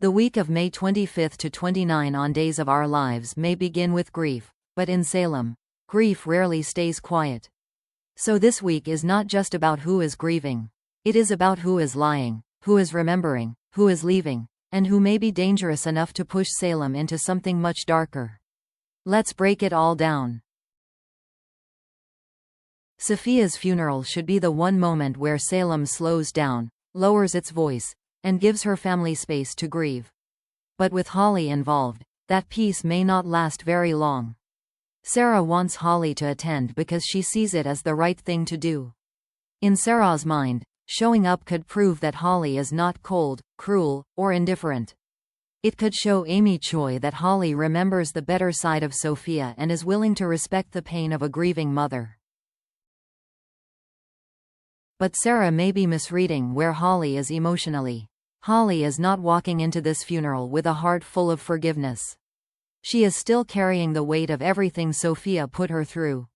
The week of May 25 to 29 on Days of Our Lives may begin with grief, but in Salem, grief rarely stays quiet. So this week is not just about who is grieving. It is about who is lying, who is remembering, who is leaving, and who may be dangerous enough to push Salem into something much darker. Let's break it all down. Sophia's funeral should be the one moment where Salem slows down, lowers its voice, and gives her family space to grieve. But with Holly involved, that peace may not last very long. Sarah wants Holly to attend because she sees it as the right thing to do. In Sarah's mind, showing up could prove that Holly is not cold, cruel, or indifferent. It could show Amy Choi that Holly remembers the better side of Sophia and is willing to respect the pain of a grieving mother. But Sarah may be misreading where Holly is emotionally. Holly is not walking into this funeral with a heart full of forgiveness. She is still carrying the weight of everything Sophia put her through.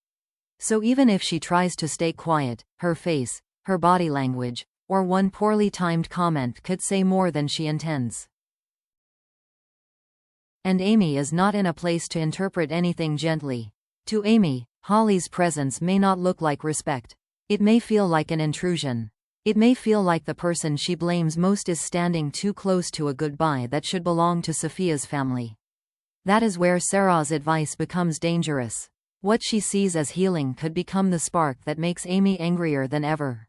So even if she tries to stay quiet, her face, her body language, or one poorly timed comment could say more than she intends. And Amy is not in a place to interpret anything gently. To Amy, Holly's presence may not look like respect. It may feel like an intrusion. It may feel like the person she blames most is standing too close to a goodbye that should belong to Sophia's family. That is where Sarah's advice becomes dangerous. What she sees as healing could become the spark that makes Amy angrier than ever.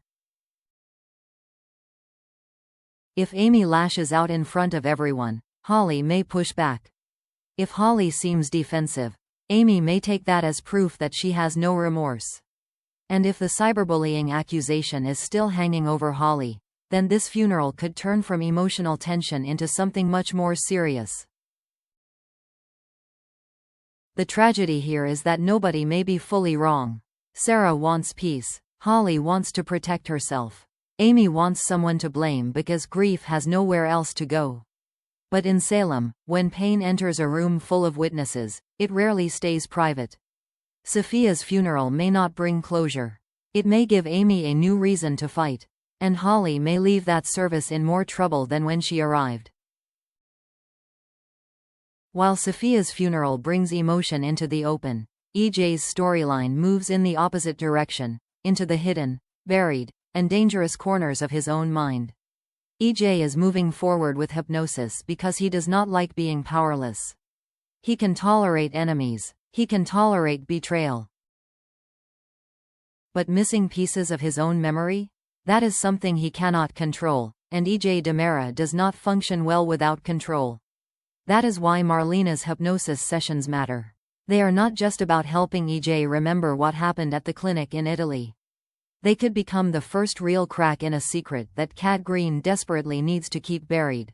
If Amy lashes out in front of everyone, Holly may push back. If Holly seems defensive, Amy may take that as proof that she has no remorse. And if the cyberbullying accusation is still hanging over Holly, then this funeral could turn from emotional tension into something much more serious. The tragedy here is that nobody may be fully wrong. Sarah wants peace. Holly wants to protect herself. Amy wants someone to blame because grief has nowhere else to go. But in Salem, when pain enters a room full of witnesses, it rarely stays private. Sophia's funeral may not bring closure. It may give Amy a new reason to fight. And Holly may leave that service in more trouble than when she arrived. While Sophia's funeral brings emotion into the open, EJ's storyline moves in the opposite direction, into the hidden, buried, and dangerous corners of his own mind. EJ is moving forward with hypnosis because he does not like being powerless. He can tolerate enemies. He can tolerate betrayal. But missing pieces of his own memory? That is something he cannot control, and EJ Demera does not function well without control. That is why Marlena's hypnosis sessions matter. They are not just about helping EJ remember what happened at the clinic in Italy. They could become the first real crack in a secret that Kat Green desperately needs to keep buried.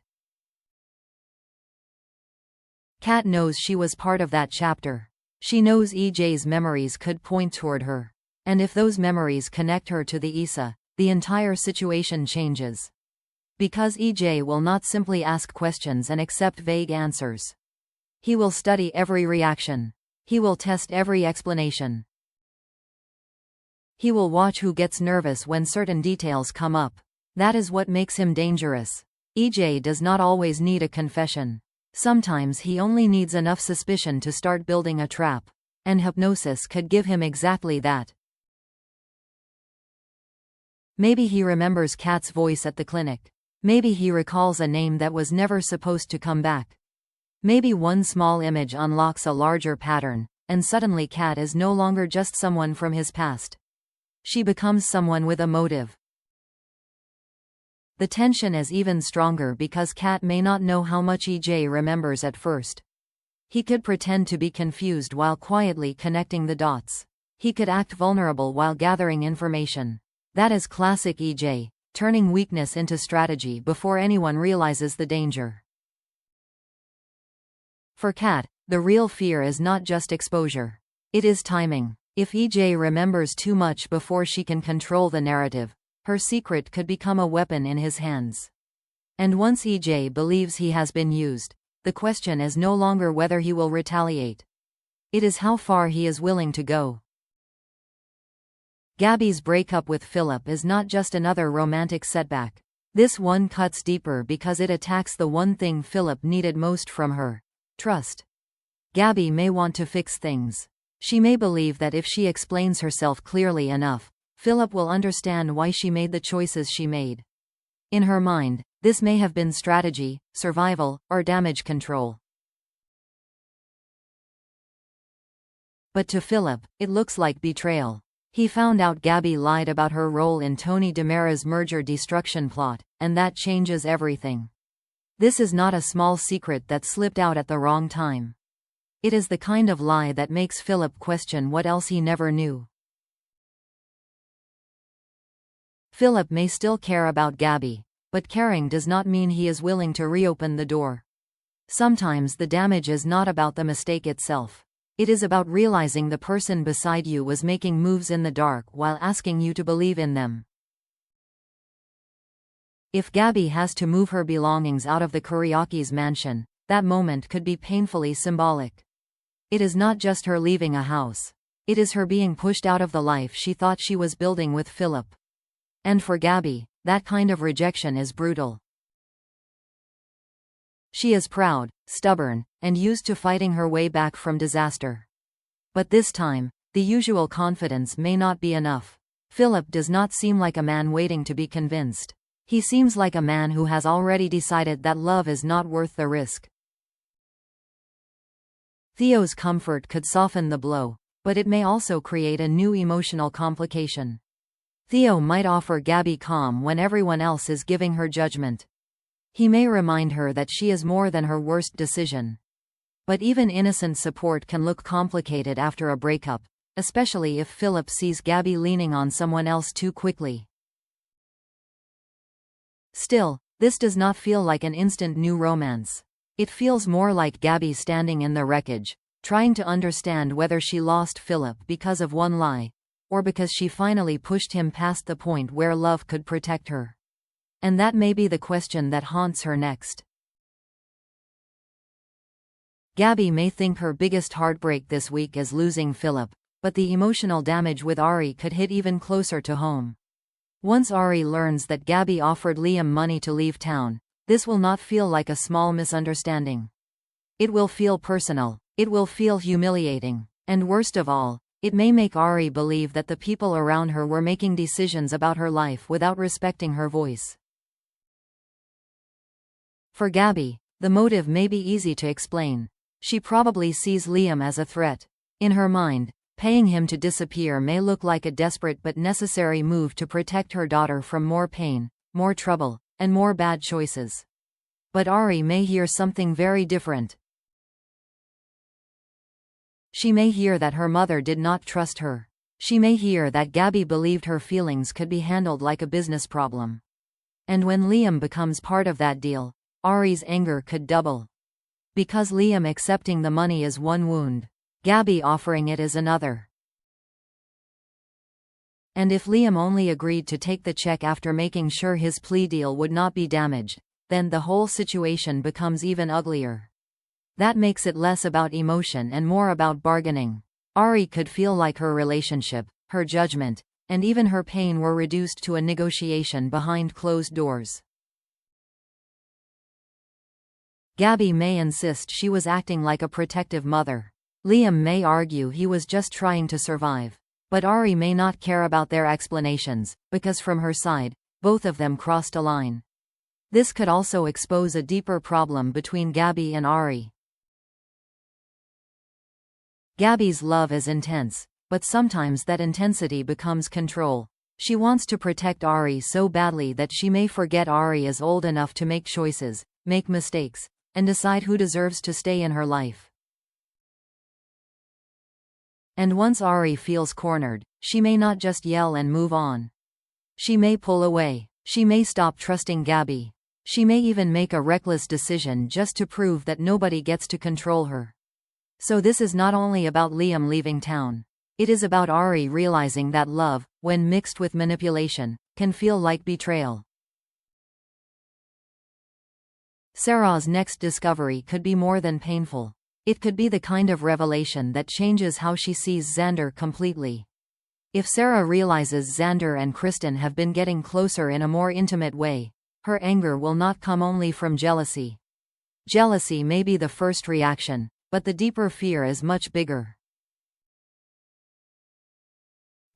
Kat knows she was part of that chapter. She knows EJ's memories could point toward her. And if those memories connect her to the Issa, the entire situation changes. Because EJ will not simply ask questions and accept vague answers. He will study every reaction. He will test every explanation. He will watch who gets nervous when certain details come up. That is what makes him dangerous. EJ does not always need a confession. Sometimes he only needs enough suspicion to start building a trap. And hypnosis could give him exactly that. Maybe he remembers Kat's voice at the clinic. Maybe he recalls a name that was never supposed to come back. Maybe one small image unlocks a larger pattern, and suddenly Kat is no longer just someone from his past. She becomes someone with a motive. The tension is even stronger because Kat may not know how much EJ remembers at first. He could pretend to be confused while quietly connecting the dots. He could act vulnerable while gathering information. That is classic EJ, turning weakness into strategy before anyone realizes the danger. For Kat, the real fear is not just exposure. It is timing. If EJ remembers too much before she can control the narrative, her secret could become a weapon in his hands. And once EJ believes he has been used, the question is no longer whether he will retaliate. It is how far he is willing to go. Gabby's breakup with Philip is not just another romantic setback. This one cuts deeper because it attacks the one thing Philip needed most from her: trust. Gabby may want to fix things. She may believe that if she explains herself clearly enough, Philip will understand why she made the choices she made. In her mind, this may have been strategy, survival, or damage control. But to Philip, it looks like betrayal. He found out Gabby lied about her role in Tony DiMera's merger destruction plot, and that changes everything. This is not a small secret that slipped out at the wrong time. It is the kind of lie that makes Philip question what else he never knew. Philip may still care about Gabby, but caring does not mean he is willing to reopen the door. Sometimes the damage is not about the mistake itself. It is about realizing the person beside you was making moves in the dark while asking you to believe in them. If Gabby has to move her belongings out of the Kuriaki's mansion, that moment could be painfully symbolic. It is not just her leaving a house. It is her being pushed out of the life she thought she was building with Philip. And for Gabby, that kind of rejection is brutal. She is proud, stubborn, and used to fighting her way back from disaster. But this time, the usual confidence may not be enough. Philip does not seem like a man waiting to be convinced. He seems like a man who has already decided that love is not worth the risk. Theo's comfort could soften the blow, but it may also create a new emotional complication. Theo might offer Gabby calm when everyone else is giving her judgment. He may remind her that she is more than her worst decision. But even innocent support can look complicated after a breakup, especially if Philip sees Gabby leaning on someone else too quickly. Still, this does not feel like an instant new romance. It feels more like Gabby standing in the wreckage, trying to understand whether she lost Philip because of one lie, or because she finally pushed him past the point where love could protect her. And that may be the question that haunts her next. Gabby may think her biggest heartbreak this week is losing Philip, but the emotional damage with Ari could hit even closer to home. Once Ari learns that Gabby offered Liam money to leave town, this will not feel like a small misunderstanding. It will feel personal, it will feel humiliating, and worst of all, it may make Ari believe that the people around her were making decisions about her life without respecting her voice. For Gabby, the motive may be easy to explain. She probably sees Liam as a threat. In her mind, paying him to disappear may look like a desperate but necessary move to protect her daughter from more pain, more trouble, and more bad choices. But Ari may hear something very different. She may hear that her mother did not trust her. She may hear that Gabby believed her feelings could be handled like a business problem. And when Liam becomes part of that deal, Ari's anger could double. Because Liam accepting the money is one wound, Gabby offering it is another. And if Liam only agreed to take the check after making sure his plea deal would not be damaged, then the whole situation becomes even uglier. That makes it less about emotion and more about bargaining. Ari could feel like her relationship, her judgment, and even her pain were reduced to a negotiation behind closed doors. Gabby may insist she was acting like a protective mother. Liam may argue he was just trying to survive. But Ari may not care about their explanations, because from her side, both of them crossed a line. This could also expose a deeper problem between Gabby and Ari. Gabby's love is intense, but sometimes that intensity becomes control. She wants to protect Ari so badly that she may forget Ari is old enough to make choices, make mistakes, and decide who deserves to stay in her life. And once Ari feels cornered, she may not just yell and move on. She may pull away. She may stop trusting Gabby. She may even make a reckless decision just to prove that nobody gets to control her. So this is not only about Liam leaving town. It is about Ari realizing that love, when mixed with manipulation, can feel like betrayal. Sarah's next discovery could be more than painful. It could be the kind of revelation that changes how she sees Xander completely. If Sarah realizes Xander and Kristen have been getting closer in a more intimate way, her anger will not come only from jealousy. Jealousy may be the first reaction, but the deeper fear is much bigger.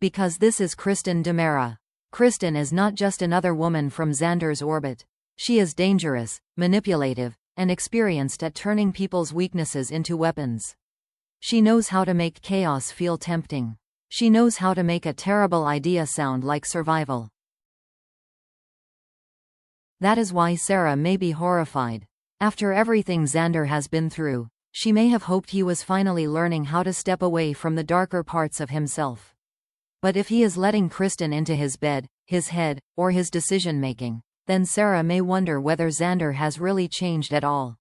Because this is Kristen DiMera. Kristen is not just another woman from Xander's orbit. She is dangerous, manipulative, and experienced at turning people's weaknesses into weapons. She knows how to make chaos feel tempting. She knows how to make a terrible idea sound like survival. That is why Sarah may be horrified. After everything Xander has been through, she may have hoped he was finally learning how to step away from the darker parts of himself. But if he is letting Kristen into his bed, his head, or his decision-making, then Sarah may wonder whether Xander has really changed at all.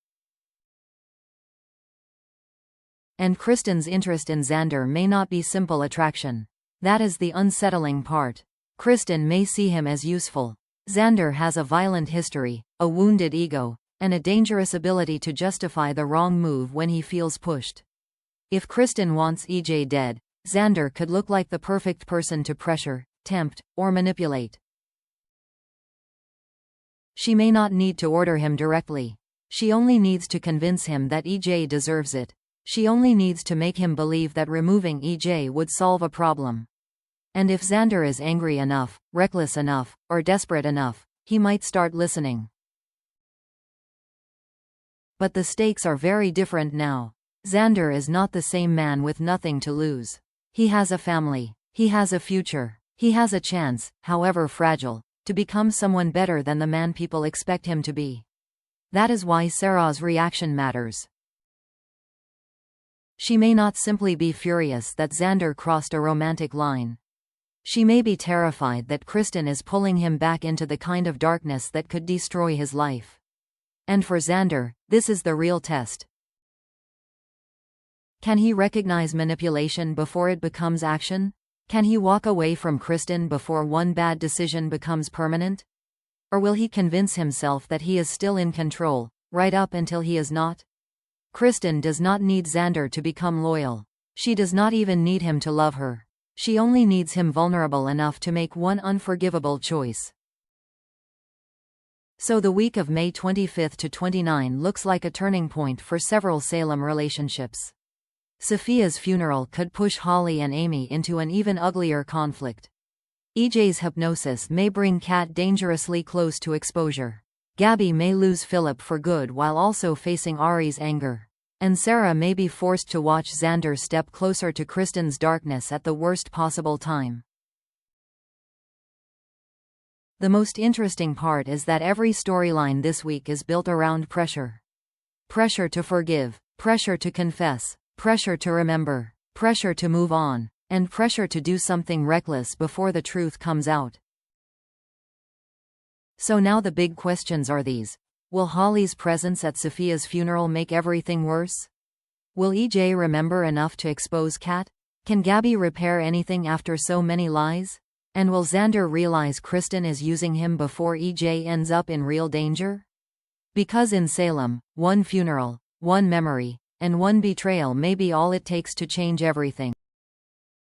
And Kristen's interest in Xander may not be simple attraction. That is the unsettling part. Kristen may see him as useful. Xander has a violent history, a wounded ego, and a dangerous ability to justify the wrong move when he feels pushed. If Kristen wants EJ dead, Xander could look like the perfect person to pressure, tempt, or manipulate. She may not need to order him directly. She only needs to convince him that EJ deserves it. She only needs to make him believe that removing EJ would solve a problem. And if Xander is angry enough, reckless enough, or desperate enough, he might start listening. But the stakes are very different now. Xander is not the same man with nothing to lose. He has a family. He has a future. He has a chance, however fragile, to become someone better than the man people expect him to be. That is why Sarah's reaction matters. She may not simply be furious that Xander crossed a romantic line. She may be terrified that Kristen is pulling him back into the kind of darkness that could destroy his life. And for Xander, this is the real test. Can he recognize manipulation before it becomes action? Can he walk away from Kristen before one bad decision becomes permanent? Or will he convince himself that he is still in control, right up until he is not? Kristen does not need Xander to become loyal. She does not even need him to love her. She only needs him vulnerable enough to make one unforgivable choice. So the week of May 25 to 29 looks like a turning point for several Salem relationships. Sophia's funeral could push Holly and Amy into an even uglier conflict. EJ's hypnosis may bring Kat dangerously close to exposure. Gabby may lose Philip for good while also facing Ari's anger. And Sarah may be forced to watch Xander step closer to Kristen's darkness at the worst possible time. The most interesting part is that every storyline this week is built around pressure. Pressure to forgive, pressure to confess, pressure to remember, pressure to move on, and pressure to do something reckless before the truth comes out. So now the big questions are these. Will Holly's presence at Sophia's funeral make everything worse? Will EJ remember enough to expose Kat? Can Gabby repair anything after so many lies? And will Xander realize Kristen is using him before EJ ends up in real danger? Because in Salem, one funeral, one memory, and one betrayal may be all it takes to change everything.